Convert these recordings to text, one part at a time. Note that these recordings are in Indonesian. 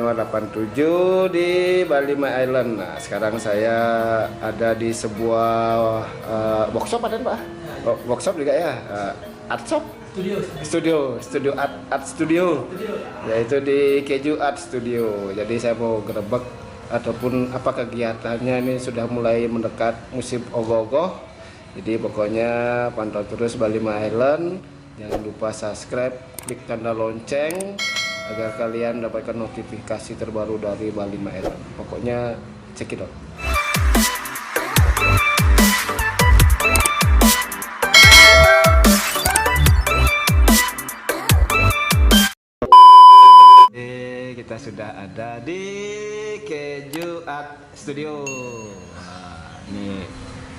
Januar 87 di Bali My Island. Nah, sekarang saya ada di sebuah workshop ada Pak? Workshop juga ya? Art shop? Studio art studio. Yaitu di Keju Art Studio. Jadi saya mau gerebek ataupun apa kegiatannya ini sudah mulai mendekat musim ogoh-ogoh. Jadi pokoknya pantau terus Bali My Island. Jangan lupa subscribe, klik tanda lonceng agar kalian mendapatkan notifikasi terbaru dari Bali My Island. Pokoknya check it out. Kita sudah ada di Keju Art Studio. Nah, ini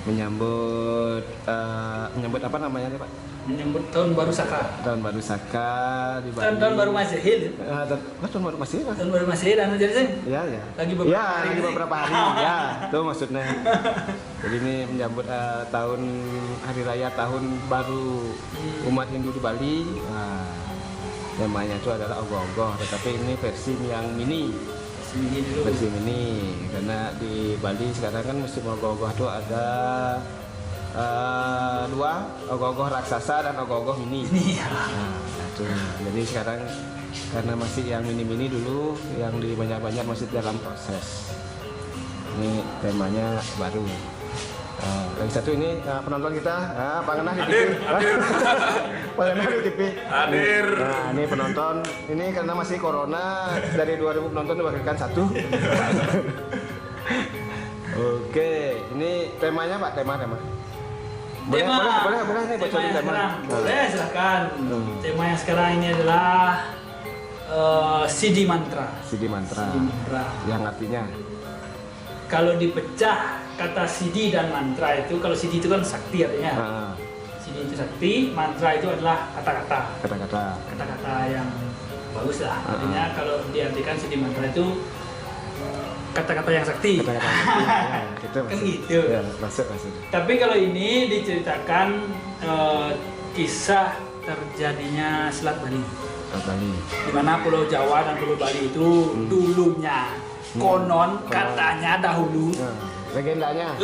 menyambut apa namanya nih Pak? Menyambut tahun baru Saka. Tahun baru Saka di Bali. Tahun baru Masehi. Tahun baru Masehi. Tahun baru Masehi dan jadi sih. Ya. Lagi beberapa hari. Ya, itu maksudnya. Jadi ini menyambut tahun hari raya tahun baru umat Hindu di Bali. Nah, temanya itu adalah ogoh-ogoh, tetapi ini versi yang mini. Versi mini karena di Bali sekarang kan musim ogoh-ogoh itu ada dua, ogoh-ogoh raksasa dan ogoh-ogoh mini. Nah, itu. Jadi sekarang karena masih yang mini-mini dulu, yang di banyak-banyak masih dalam proses. Ini temanya baru. Yang satu ini penonton kita, Pak Genah di TV. Pak Genah di TV. Hadir. Nah, ini penonton. Ini karena masih corona, dari 2000 penonton dibagikan satu. Oke, ini temanya Pak, tema. Boleh nih bocorin tema. Boleh silakan. Tema yang sekarang ini adalah CD Mantra. CD Mantra. Yang artinya kalau dipecah kata CD dan mantra itu, kalau CD itu kan sakti artinya. CD itu sakti, mantra itu adalah kata-kata. Kata-kata yang bagus lah. Artinya kalau diartikan CD mantra itu kata-kata yang sakti. Gitu. Kan gitu. Ya, masuk. Tapi kalau ini diceritakan kisah terjadinya Selat Bali. Di mana Pulau Jawa dan Pulau Bali itu dulunya konon katanya dahulu legendanya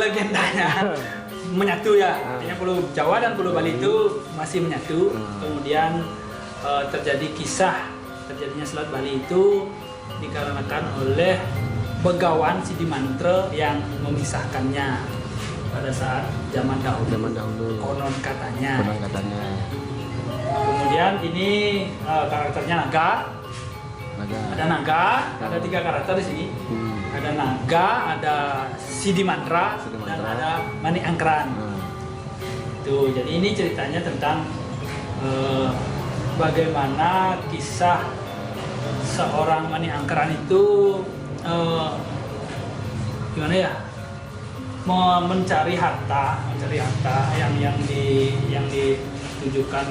menyatu ya. Artinya Pulau Jawa dan Pulau Bali itu masih menyatu. Kemudian terjadi kisah terjadinya Selat Bali itu dikarenakan oleh begawan Sidi Mantra yang memisahkannya pada saat zaman dahulu. Konon katanya. Kemudian ini karakternya naga. Ada naga, ada 3 karakter di sini. Ada naga, ada Sidi Mantra, dan ada Mani Angkeran. Tuh, jadi ini ceritanya tentang bagaimana kisah seorang Mani Angkeran itu gimana ya, mencari harta yang ditujukan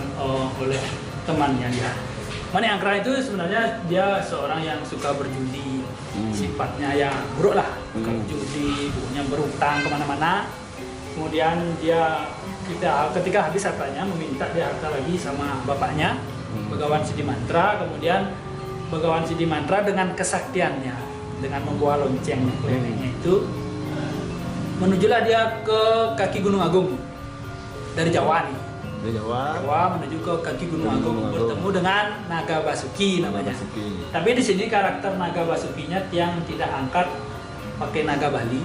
oleh temannya dia. Mani Angkeran itu sebenarnya dia seorang yang suka berjudi, sifatnya ya buruk lah, suka berjudi, bukunya berutang kemana-mana. Kemudian dia ketika habis hartanya meminta dia harta lagi sama bapaknya, Begawan Sidi Mantra. Kemudian Begawan Sidi Mantra dengan kesaktiannya, dengan membawa loncengnya kelilingnya itu, menujulah dia ke kaki Gunung Agung dari Jawa nih. Jawa menuju ke kaki Gunung Agung, bertemu dengan Naga Basuki namanya. Tapi di sini karakter Naga Basukinya yang tidak angkat pakai naga Bali,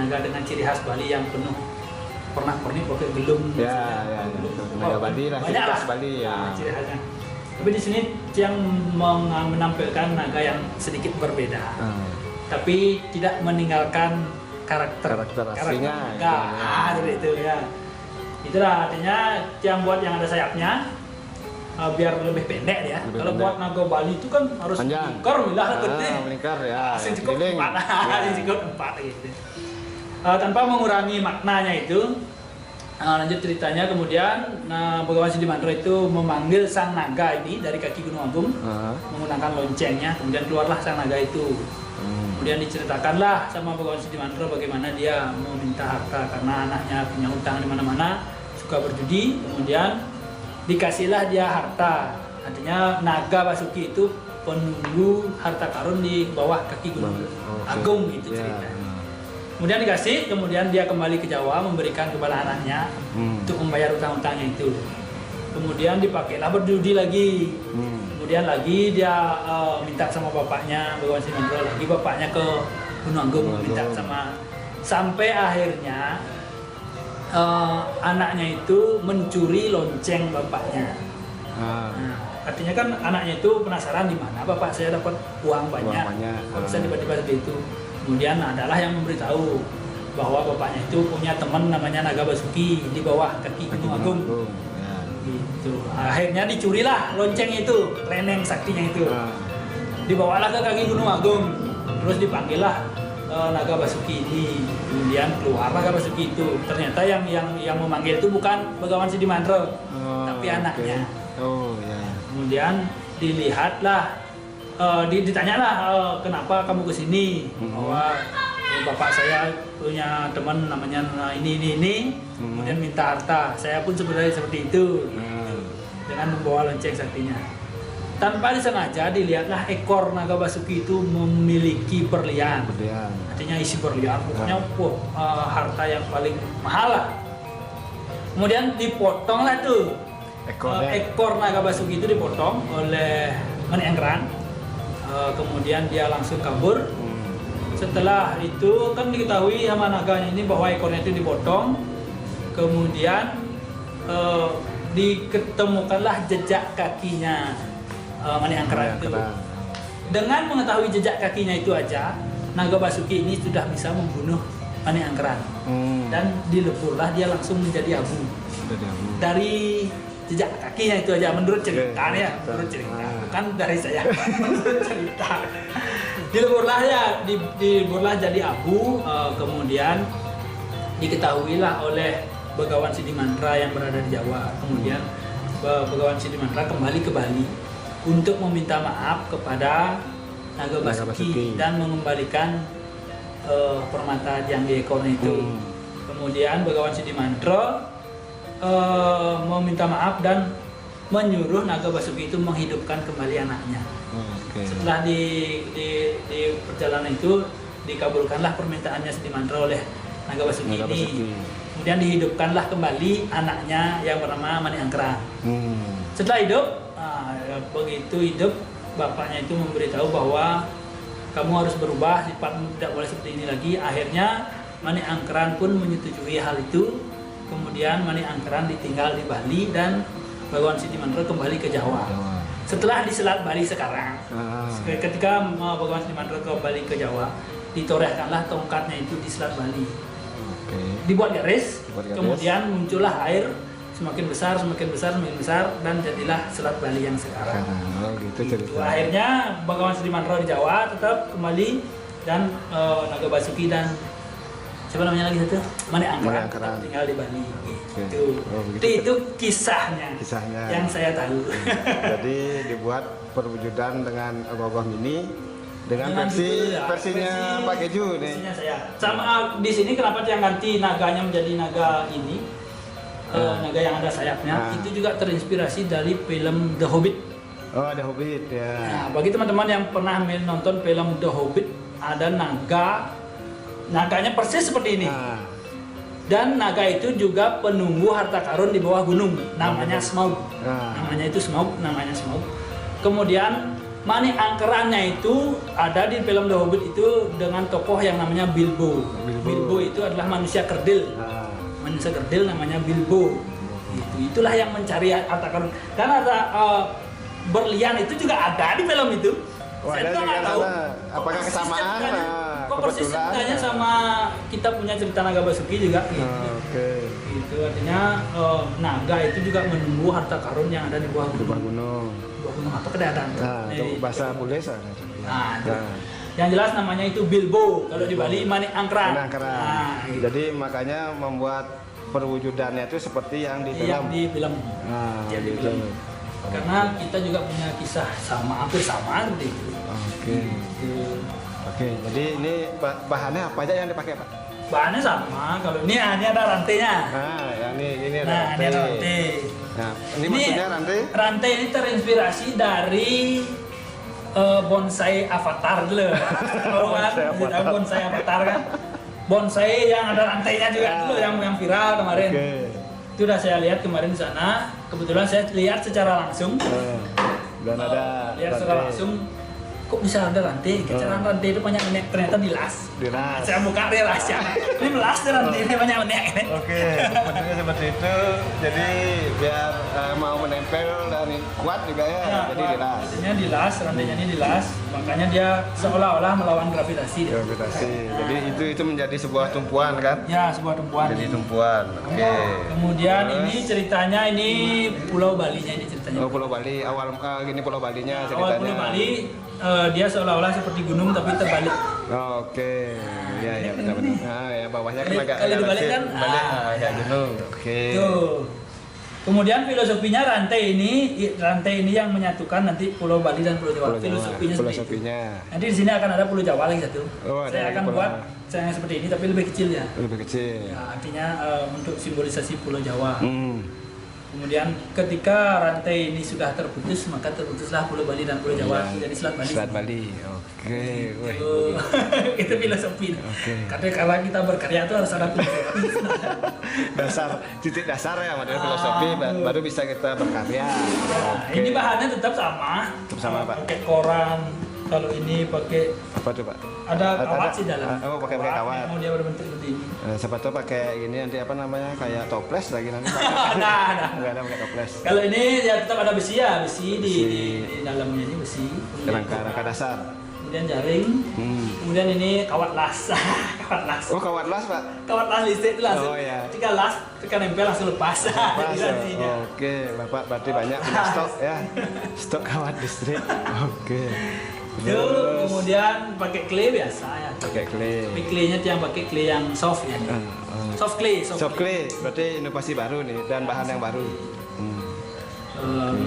naga dengan ciri khas Bali yang penuh pernak-pernik pakai gelung. Naga Bali lah, ciri khas Bali ya. Ciri khasnya. Tapi di sini yang menampilkan naga yang sedikit berbeda, tapi tidak meninggalkan karakter aslinya. Dari itu ya. Itulah artinya yang buat yang ada sayapnya biar lebih pendek ya. Kalau buat naga Bali itu kan harus melingkar, melingkar ya. Cukup 4 gitu. Tanpa mengurangi maknanya itu. Lanjut ceritanya, kemudian Begawan Sidi Mantra itu memanggil sang naga ini dari kaki Gunung Agung menggunakan loncengnya. Kemudian keluarlah sang naga itu. Kemudian diceritakanlah sama Begawan Sidi Mantra bagaimana dia meminta harta karena anaknya punya hutang di mana-mana, suka berjudi. Kemudian dikasihlah dia harta. Artinya naga Basuki itu penunggu harta karun di bawah kaki Gunung Agung itu ceritanya. Kemudian dikasih, kemudian dia kembali ke Jawa memberikan kepada anaknya untuk membayar utang-utangnya itu. Kemudian dipakailah berjudi lagi. Kemudian lagi dia minta sama bapaknya, Begawan Sidimantro lagi, bapaknya ke Gunung Agung minta sama, sampai akhirnya anaknya itu mencuri lonceng bapaknya. Nah, artinya kan anaknya itu penasaran di mana bapak saya dapat uang banyak. Bisa tiba-tiba seperti itu. Kemudian adalah yang memberitahu bahwa bapaknya itu punya teman namanya Naga Basuki di bawah kaki Gunung Agung. Gitu. Akhirnya dicurilah lonceng itu, leneng saktinya itu. Dibawalah ke kaki Gunung Agung. Terus dipanggillah Naga Basuki ini. Kemudian keluarlah Naga Basuki itu. Ternyata yang memanggil itu bukan Begawan Sidimantro, tapi anaknya. Kemudian dilihatlah, ditanyalah kenapa kamu kesini, bahwa bapak saya punya teman namanya ini, kemudian minta harta. Saya pun sebenarnya seperti itu, dengan membawa lonceng saktinya. Tanpa disengaja dilihatlah ekor Naga Basuki itu memiliki berlian. Artinya isi berlian, pokoknya harta yang paling mahal lah. Kemudian dipotonglah tuh ekor Naga Basuki itu, dipotong oleh Mani Angkeran. Kemudian dia langsung kabur. Setelah itu kan diketahui sama naganya ini bahwa ekornya itu dipotong. Kemudian diketemukanlah jejak kakinya Mani Angkeran itu. Dengan mengetahui jejak kakinya itu aja, Naga Basuki ini sudah bisa membunuh Mani Angkeran. Dan dileburlah dia langsung menjadi abu. Dari jejak kakinya itu aja, menurut ceritanya, menurut cerita, bukan dari saya, menurut cerita. Dileburlah jadi abu. Kemudian diketahuilah oleh Begawan Sidimantro yang berada di Jawa. Kemudian Begawan Sidimantro kembali ke Bali untuk meminta maaf kepada Naga Basuki dan mengembalikan permata yang di ekornya itu. Kemudian Begawan Sidimantro meminta maaf dan menyuruh Naga Basuki itu menghidupkan kembali anaknya. Setelah di perjalanan itu dikabulkanlah permintaannya Sidimantro oleh Naga Basuki ini. Kemudian dihidupkanlah kembali anaknya yang bernama Mani Angkeran. Setelah hidup, begitu hidup, bapaknya itu memberitahu bahwa kamu harus berubah, sifatmu tidak boleh seperti ini lagi. Akhirnya Mani Angkeran pun menyetujui hal itu. Kemudian Mani Angkeran ditinggal di Bali dan Begawan Sidimantro kembali ke Jawa. Setelah di Selat Bali sekarang, ketika Begawan Sidimantro kembali ke Jawa, ditorehkanlah tongkatnya itu di Selat Bali. Dibuat garis, kemudian muncullah air semakin besar, dan jadilah Selat Bali yang sekarang. Akhirnya Begawan Sidimantro di Jawa tetap kembali, dan Naga Basuki dan siapa namanya lagi satu? Mani Angkeran tinggal di Bali. Itu kisahnya yang saya tahu. Jadi dibuat perwujudan dengan ogoh-ogoh mini dengan versinya Pak Keju nih. Versinya saya. Sama di sini kenapa dia ganti naganya menjadi naga ini? Naga yang ada sayapnya itu juga terinspirasi dari film The Hobbit. The Hobbit ya. Nah, bagi teman-teman yang pernah menonton film The Hobbit, ada naganya persis seperti ini. Dan naga itu juga penunggu harta karun di bawah gunung, namanya Smaug. Namanya Smaug. Kemudian Mani Angkerannya itu ada di film The Hobbit itu dengan tokoh yang namanya Bilbo. Bilbo itu adalah manusia kerdil. Manusia kerdil namanya Bilbo. Itulah yang mencari harta karun. Dan ada berlian itu juga ada di film itu. Saya juga nggak tahu. Apakah kesamaan? Kok persis ceritanya sama kita punya cerita Naga Basuki juga gitu. Gitu artinya naga itu juga menunggu harta karun yang ada di bawah gunung. Bawah gunung apa kedatan? Itu bahasa Bulesa. Yang jelas namanya itu Bilbo. Kalau di Bali Mani Angkeran. Gitu. Jadi makanya membuat perwujudannya itu seperti yang di film. Di film. Karena kita juga punya kisah hampir sama seperti itu. Oke, jadi ini bahannya apa aja yang dipakai, Pak? Bahannya sama. Kalau ini ada rantainya. Yang ini ada rantai. Ini ada rantai. Nah, ini maksudnya rantai? Rantai ini terinspirasi dari bonsai avatar dulu. Bonsai avatar kan. Bonsai yang ada rantainya juga dulu yang viral kemarin. Itu udah saya lihat kemarin di sana. Kebetulan saya lihat secara langsung. Dan ada lihat secara langsung. Kok bisa ada rantai? Kecerahan rantai itu banyak menek, ternyata dilas. Saya buka dia rahasia. Ini melas rantai ini banyak menek. Oke, bentuknya seperti itu. Jadi biar mau menempel dan kuat juga ya. Jadi dilas. Artinya dilas, rantainya ini dilas. Makanya dia seolah-olah melawan gravitasi. Jadi itu menjadi sebuah tumpuan kan? Ya, sebuah tumpuan. Jadi tumpuan. Oke. Kemudian ini ceritanya ini Pulau Balinya ini ceritanya. Oh, Pulau Bali. Awal gini Pulau Balinya ceritanya. Awal Pulau Bali dia seolah-olah seperti gunung tapi terbalik. Oke, ya benar-benar. Nah, ya bawahnya kan agak kalau dibalik kan kayak gunung. Oke. Tuh. Kemudian filosofinya rantai ini yang menyatukan nanti Pulau Bali dan Pulau Jawa. Filosofinya. Nanti di sini akan ada Pulau Jawa lagi satu. Saya akan buat yang seperti ini tapi lebih kecil ya. Lebih kecil. Ya, artinya untuk simbolisasi Pulau Jawa. Kemudian ketika rantai ini sudah terputus, maka terputuslah Pulau Bali dan Pulau Jawa menjadi Selat Bali. Selat Bali, oke. Itu filosofi. Karena kalau kita berkarya itu harus ada filosofi. Titik dasar ya, model filosofi, baru bisa kita berkarya. Ini bahannya tetap sama. Tetap sama Pak. Pakai koran. Kalau ini pakai apa tuh Pak? Ada kawat sih dalam. Oh, pakai kawat. Mau dia berbentuk seperti ini. Siapa tahu pakai gini nanti apa namanya kayak toples lagi nanti. Ada. Enggak ada pakai toples. Kalau ini ya tetap ada besi ya, besi di dalamnya ini besi. Rangka dasar. Kemudian jaring. Kemudian ini kawat las. Kawat las. Oh, kawat las Pak. Kawat las listrik itu langsung. Oh ya. Ketika las, ketika nempel langsung lepas. Oke, Bapak berarti banyak punya stok ya. Stok kawat listrik. Oke. Kemudian pakai clay biasa ya. Pakai clay. Tapi claynya yang pakai clay yang soft ya. Soft clay. Soft clay. Berarti inovasi baru nih dan bahan yang baru.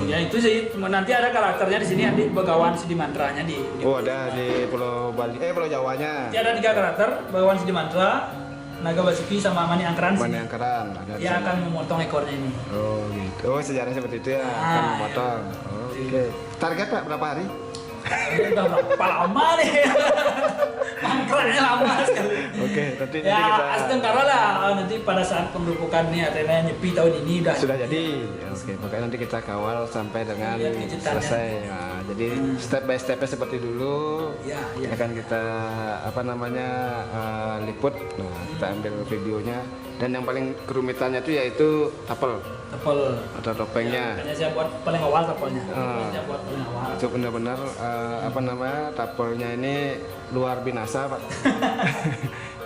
Ya itu sih. Nanti ada karakternya di sini nanti Begawan Sidimantranya di. Oh ada di Pulau Bali. Pulau Jawanya. Nanti ada 3 karakter. Begawan Sidimantra, Naga Basuki sama Mani Angkeran. Mani Angkeran. Dia akan memotong ekornya ini. Oh gitu. Oh sejarah seperti itu ya. Akan memotong. Oke. Target Pak berapa hari? Udah berapa lama nih? Mangkraknya lama sekali. Oke, nanti ya, kita astengkara lah nanti pada saat pembentukan nih artinya nyepi tahun ini sudah jadi. Oke, makanya nanti kita kawal sampai dengan selesai. Nah, jadi step by stepnya seperti dulu. Ya. Akan kita liput. Nah, kita ambil videonya. Dan yang paling kerumitannya itu yaitu tapel atau topengnya. Makanya saya buat paling awal tapelnya. Saya buat paling awal. Itu benar-benar tapelnya ini luar binasa Pak.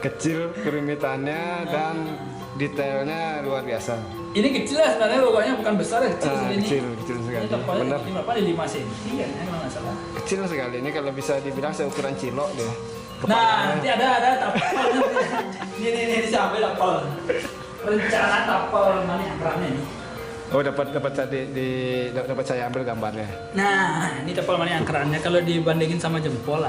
Kecil kerumitannya dan detailnya luar biasa. Ini kecil lah sebenarnya, pokoknya bukan besar ya, kecil sekali. Kecil sekali. Ini tapelnya berapa? 5 cm kayaknya kalau nggak salah. Kecil sekali ini kalau bisa dibilang seukuran cilok deh. Nah, nanti ada tapel. Ini sampai tapel. Rencana tapel Mani Angkeran ini. Oh, dapat saya ambil gambarnya. Nah, ini tapel Mani Angkerannya kalau dibandingin sama jempol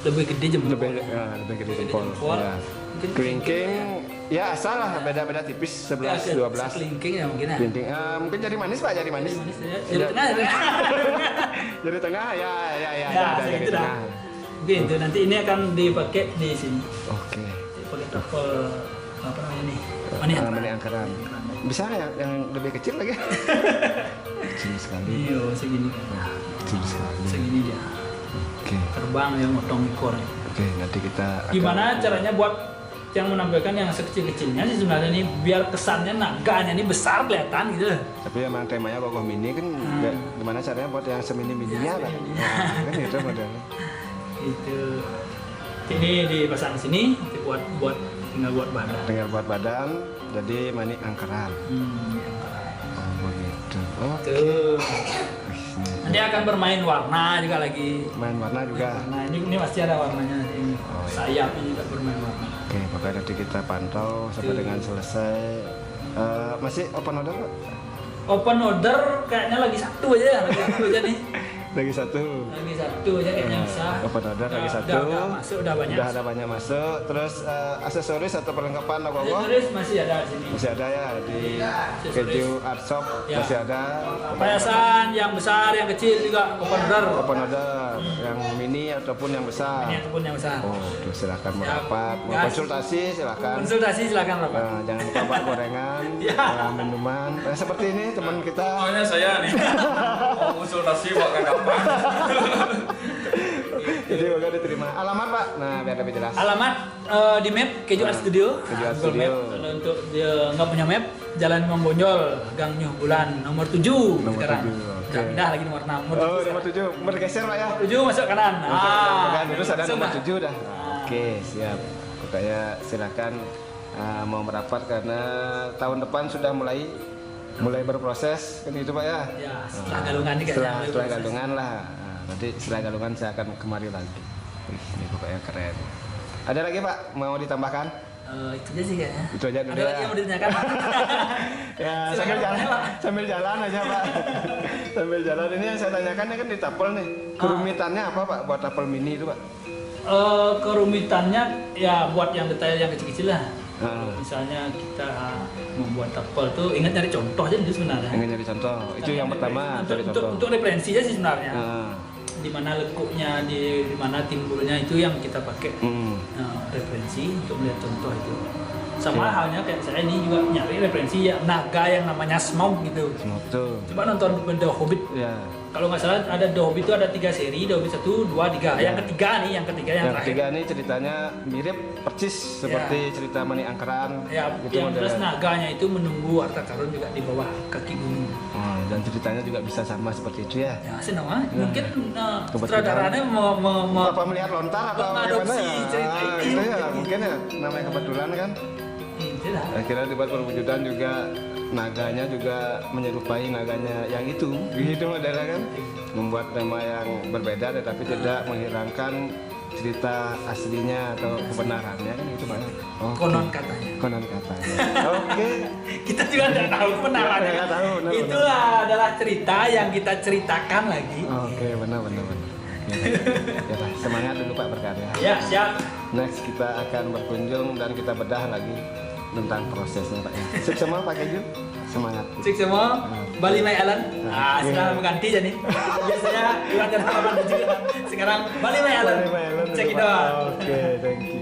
lebih gede jempol. Lebih gede jempol. Ya. Kelingking ya asal lah beda-beda tipis 11 12. Kelingking ya mungkin ya. Kelingking mungkin jari manis Pak, jari manis. Jari tengah. Jari tengah ya ada jari tengah. Gitu, nanti ini akan dipakai di sini. Oke. Pakai tapel apa namanya nih? Mani Angkeran. Bisa yang lebih kecil lagi? Kecil sekali. Iya, segini. Kecil sekali. Segini dia. Oke. Terbang yang motong ekor. Oke, nanti kita gimana caranya buat yang menampilkan yang sekecil-kecilnya sih sebenarnya nih biar kesannya naganya ini besar kelihatan gitu. Tapi emang temanya Gogoh Mini kan gimana caranya buat yang semini-mininya lah. Kan itu modelnya. Itu ini dipasang di sini tinggal buat badan jadi Mani Angkeran. Oh begitu. Oke. Nanti akan bermain warna juga lagi. Main warna juga. Nah ini pasti ada warnanya ini. Sayapnya juga bermain warna. Oke, pokoknya nanti kita pantau sampai dengan selesai. Masih open order Pak? Open order kayaknya lagi satu aja nih. Lagi satu. Lagi satu aja kayaknya bisa. Open order lagi satu. Udah masuk, udah banyak. Udah ada banyak masuk. Terus aksesoris atau perlengkapan logo Aksesoris masih ada di sini. masih ada ya di Keju Art Shop Ya. masih ada. Perhiasan yang besar, yang kecil juga open order. Open order yang mini ataupun yang besar. Ini ataupun yang besar. Oh, tuh silakan merapat. Mau gas. konsultasi silakan. Konsultasi silakan Bapak. Jangan lupa Pak gorengan, Ya. minuman. Seperti ini teman kita. Pokoknya saya nih mau konsultasi buat kapan. Jadi moga diterima. Alamat Pak. Nah, biar lebih jelas. Alamat di map Keju Art Studio. Keju Art Google Studio. Map. Kalau untuk dia nggak punya map, Jalan Membonjol, Gang Nyuh Bulan, nomor 7 Nomor sekarang. 7, oke. Udah pindah lagi nomor 6. Oh, nomor 7 bergeser Pak ya. 7 masuk kanan. Kan terus ada langsung nomor dah. 7 dah. Oke, siap. Pokoknya silakan mau merapat karena tahun depan sudah mulai berproses kan gitu Pak ya. Ya, setelah galungan ini kayaknya. Setelah galungan lah. Nanti setelah galungan saya akan kemari lagi. Wih, ini pokoknya keren. Ada lagi Pak mau ditambahkan? Itu aja sih kayaknya. Itu aja dulu Ada lagi ya. yang mau ditanyakan? Ya, Silakan tanya, Pak. sambil jalan aja Pak. Sambil jalan ini yang saya tanyakan ini kan di tapel nih. Kerumitannya apa Pak buat tapel mini itu Pak? Kerumitannya ya buat yang detail yang kecil-kecil lah. Ah. Misalnya kita membuat tapel tuh ingat nyari contoh aja itu sebenarnya. Ingin nyari contoh. Itu yang pertama cari contoh. Untuk referensi aja sih sebenarnya. Ah. Di mana lekuknya, di mana timbulnya itu yang kita pakai referensi untuk melihat contoh itu. Sama Oke. halnya kayak saya ini juga nyari referensi ya naga yang namanya Smaug gitu. Semua tuh. Coba nonton The Hobbit. Ya. Kalau nggak salah ada The Hobbit itu ada 3 seri, The Hobbit 1, 2, 3. Ya. Yang ketiga yang Yang terakhir. ketiga ini ceritanya mirip persis seperti cerita Mani Angkeran. Ya, gitu yang jelas modelnya. naganya itu menunggu harta karun juga di bawah kaki gunung. Oh, dan ceritanya juga bisa sama seperti itu ya. Ya, senang ah. Mungkin Kebetulan. sutradaranya Apa melihat lontar atau mengadopsi gimana ya? cerita ini. Gitu ya, mungkin ya. Namanya kebetulan kan. Itulah. Akhirnya dibuat perwujudan juga naganya juga menyerupai naganya yang itu. Gitu modelnya kan. Membuat tema yang berbeda tetapi tidak menghilangkan cerita aslinya atau kebenarannya kan itu Pak. Oke. Konon katanya. Konon katanya. Oke. Kita juga tidak tahu kebenarannya. Nggak tahu, benar, Itu adalah cerita yang kita ceritakan lagi. Oke, benar. Oke. Ya, Pak. Semangat dulu Pak berkarya. Ya, siap. Next kita akan berkunjung dan kita bedah lagi tentang prosesnya Pak ya. Sip semua Pak Keju. Semangat. Cek semua Bali My Island. Sekarang mengganti jadi. Biasanya di Raja Raman juga. Sekarang Bali My Island. Bali My Island Cek dulu, itu. Pak. Oke, thank you.